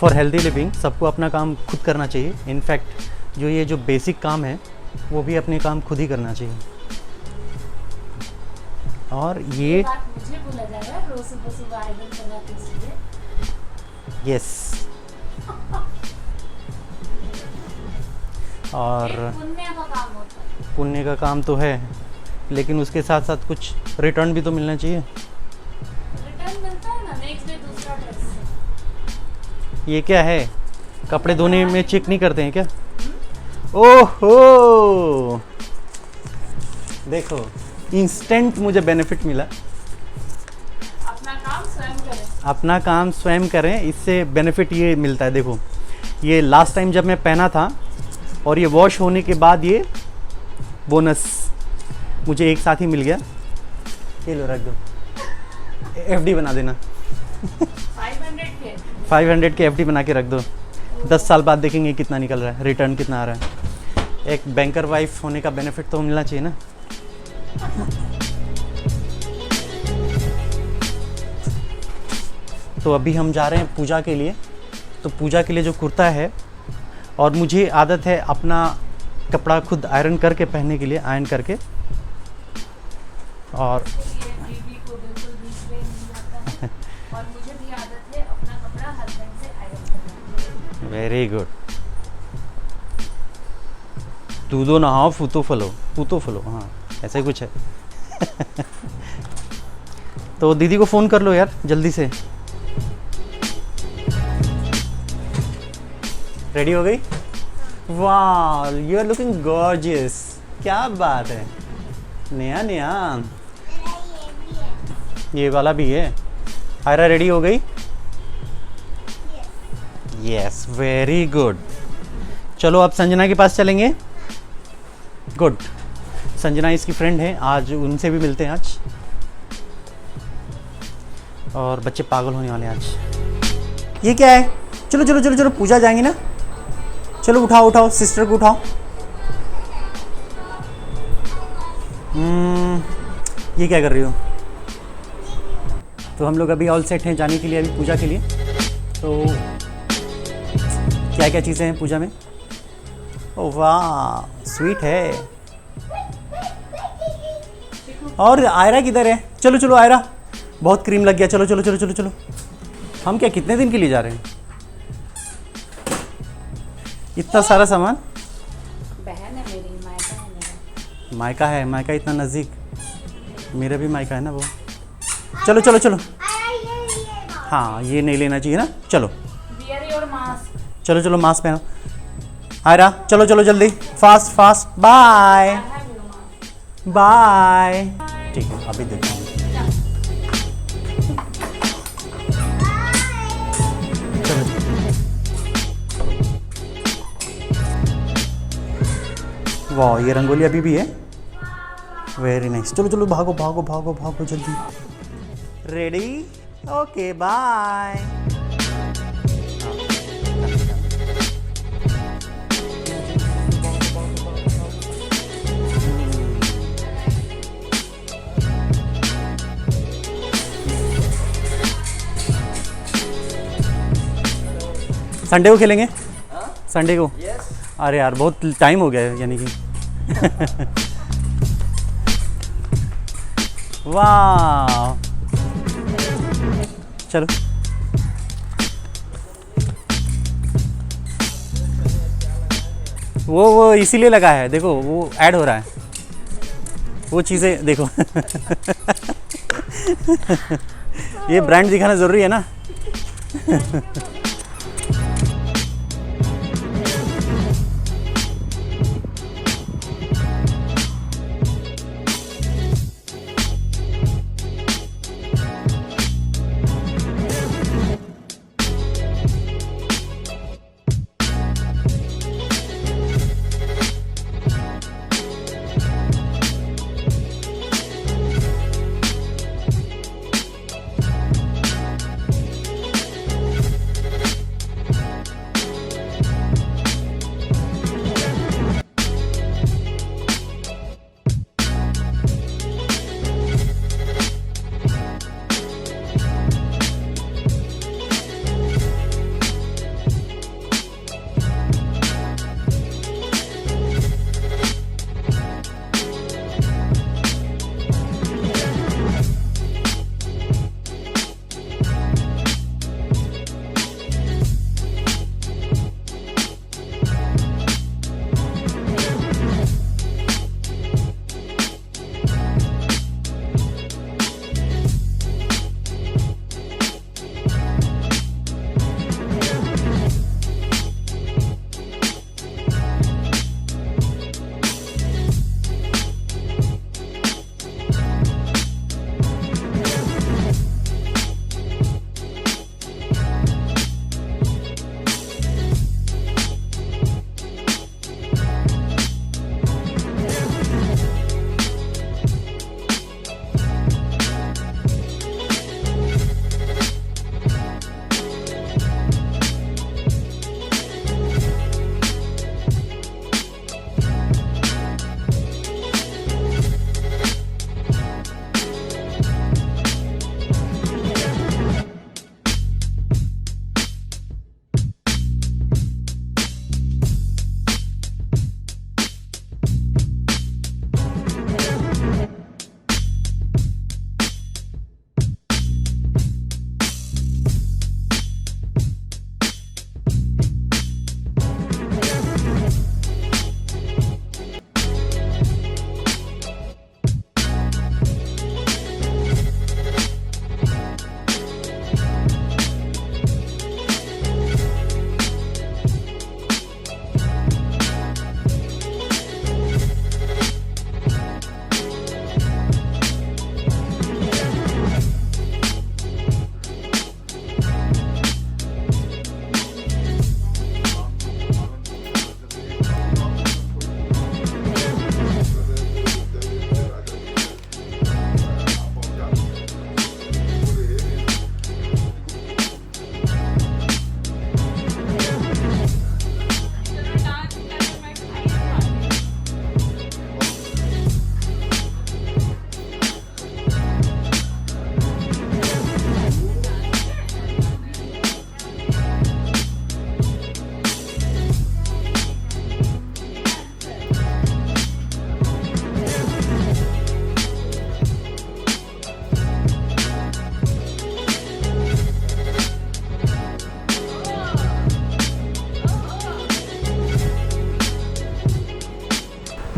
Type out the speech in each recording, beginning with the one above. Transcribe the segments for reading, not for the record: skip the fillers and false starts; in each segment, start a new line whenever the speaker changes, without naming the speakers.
For healthy living सबको अपना काम खुद करना चाहिए। इनफैक्ट जो ये जो बेसिक काम है वो भी अपने काम खुद ही करना चाहिए। और ये
मुझे बोला जा रहा है रोज सुबह सुबह आयरन करवाते इसलिए।
यस। और
पुण्य का काम होता है।
पुण्य का काम तो है, लेकिन उसके साथ साथ कुछ रिटर्न भी तो मिलना चाहिए।
रिटर्न मिलता है ना, नेक्स्ट डे दूसरा ड्रेस।
ये क्या है, कपड़े धोने में चेक नहीं करते हैं क्या? ओहो, देखो इंस्टेंट मुझे बेनिफिट मिला।
अपना काम स्वयं करें।
अपना काम स्वयं करें, इससे बेनिफिट ये मिलता है। देखो ये लास्ट टाइम जब मैं पहना था और ये वॉश होने के बाद ये बोनस मुझे एक साथ ही मिल गया। ये लो रख दो, एफडी बना देना। 500 के एफडी बना के रख दो। 10 साल बाद देखेंगे कितना निकल रहा है, रिटर्न कितना आ रहा है। एक बैंकर वाइफ होने का बेनिफिट तो मिलना चाहिए ना। तो अभी हम जा रहे हैं पूजा के लिए। तो पूजा के लिए जो कुर्ता है, और मुझे आदत है अपना कपड़ा खुद आयरन करके पहनने के लिए, आयरन करके। और
दीदी को बिल्कुल बीच में नहीं आता है और मुझे भी आदत है अपना कपड़ा हस्बैंड से आयरन करना।
Very good. दूधो नहाओ फूतो फलो, फूतो फलो, हाँ ऐसा ही कुछ है। तो दीदी को फ़ोन कर लो यार जल्दी से। रेडी हो गई? वाह, यू आर लुकिंग गॉर्जियस। क्या बात है, नया नया। ये वाला भी है। आयरा रेडी हो गई? Yes, very good. चलो अब संजना के पास चलेंगे। गुड। संजना इसकी फ्रेंड है, आज उनसे भी मिलते हैं आज। और बच्चे पागल होने वाले हैं आज। ये क्या है? चलो चलो चलो चलो, पूजा जाएंगे ना। चलो उठाओ उठाओ, सिस्टर को उठाओ। ये क्या कर रही हो? तो हम लोग अभी ऑल सेट हैं जाने के लिए, अभी पूजा के लिए। तो क्या क्या चीज़ें हैं पूजा में? ओह वाह, स्वीट है। और आयरा किधर है? चलो चलो आयरा, बहुत क्रीम लग गया। चलो चलो चलो चलो चलो। हम क्या कितने दिन के लिए जा रहे हैं? इतना सारा सामान?
बहन है मेरी, मायका है मेरा।
मायका है? मायका इतना नज़दीक? मेरा भी मायका है ना वो। चलो चलो चलो। हाँ ये नहीं लेना चाहिए ना। चलो
Wear your mask.
चलो चलो, मास्क पहनो। आयरा चलो चलो जल्दी, fast fast. Bye
I have your mask.
Bye. ठीक है, अभी देखता हूँ। वाह, ये रंगोली अभी भी है। Very nice. चलो चलो, भागो भागो भागो भागो जल्दी। रेडी? Okay bye. संडे को खेलेंगे? संडे को? अरे यार बहुत टाइम हो गया है, यानी कि। वाह, चलो। वो इसीलिए लगा है, देखो वो ऐड हो रहा है, वो चीज़ें देखो। ये ब्रांड दिखाना ज़रूरी है ना।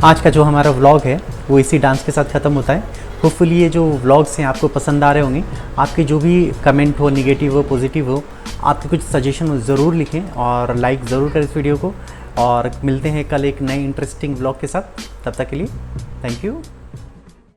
आज का जो हमारा व्लॉग है वो इसी डांस के साथ ख़त्म होता है। होपफुली ये जो व्लॉग्स हैं आपको पसंद आ रहे होंगे। आपके जो भी कमेंट हो, नेगेटिव हो, पॉजिटिव हो, आपके कुछ सजेशन हो ज़रूर लिखें और लाइक ज़रूर करें इस वीडियो को। और मिलते हैं कल एक नए इंटरेस्टिंग व्लॉग के साथ। तब तक के लिए थैंक यू।